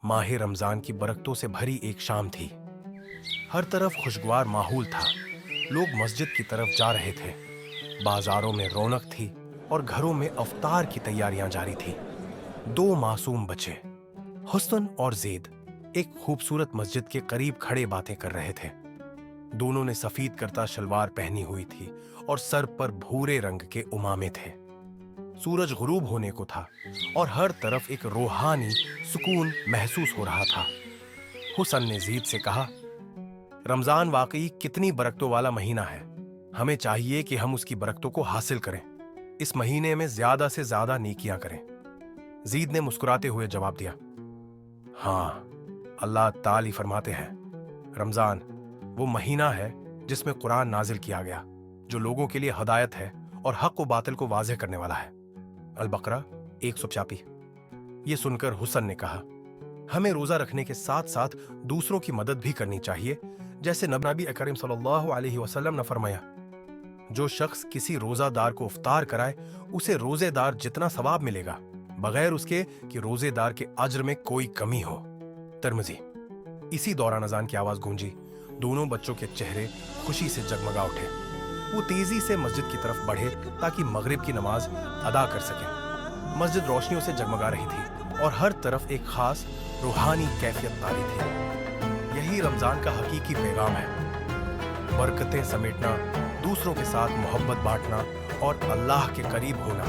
माह रमजान की बरकतों से भरी एक शाम थी। हर तरफ खुशगवार माहौल था। लोग मस्जिद की तरफ जा रहे थे। बाजारों में रौनक थी और घरों में अफ्तार की तैयारियां जारी थी। दो मासूम बच्चे, हुस्न और ज़ेद, एक खूबसूरत मस्जिद के करीब खड़े बातें कर रहे थे। दोनों ने सफेद करता शलवार पहनी हुई थी और सर पर भूरे रंग के उमामे थे। सूरज गुरूब होने को था और हर तरफ एक रूहानी सुकून महसूस हो रहा था। हुसन ने ज़ीद से कहा, रमजान वाकई कितनी बरकतों वाला महीना है। हमें चाहिए कि हम उसकी बरकतों को हासिल करें। इस महीने में ज्यादा से ज्यादा नेकियां करें। ज़ीद ने मुस्कुराते हुए जवाब दिया, हाँ, अल्लाह ताली फरमाते हैं, रमजान वो महीना है जिसमें कुरान नाजिल किया गया, जो लोगों के लिए हदायत है और हक व बातिल को वाज़ेह करने वाला है। अल बकरा 186। ये सुनकर हुसन ने कहा, हमें रोजा रखने के साथ साथ दूसरों की मदद भी करनी चाहिए, जैसे नबी करीम सल्लल्लाहु अलैहि वसल्लम ने फरमाया, जो शख्स किसी रोजादार को इफ्तार कराए उसे रोजेदार जितना सवाब मिलेगा, बगैर उसके कि रोजेदार के अज्र में कोई कमी हो। तिरमिज़ी। इसी दौरान अजान की आवाज गूंजी। दोनों बच्चों के चेहरे खुशी से जगमगा उठे। वो तेजी से मस्जिद की तरफ बढ़े ताकि मगरिब की नमाज अदा कर सके। मस्जिद रोशनियों से जगमगा रही थी और हर तरफ एक खास रूहानी कैफियत तारी थी। यही रमजान का हकीकी पैगाम है, बरकतें समेटना, दूसरों के साथ मोहब्बत बांटना और अल्लाह के करीब होना।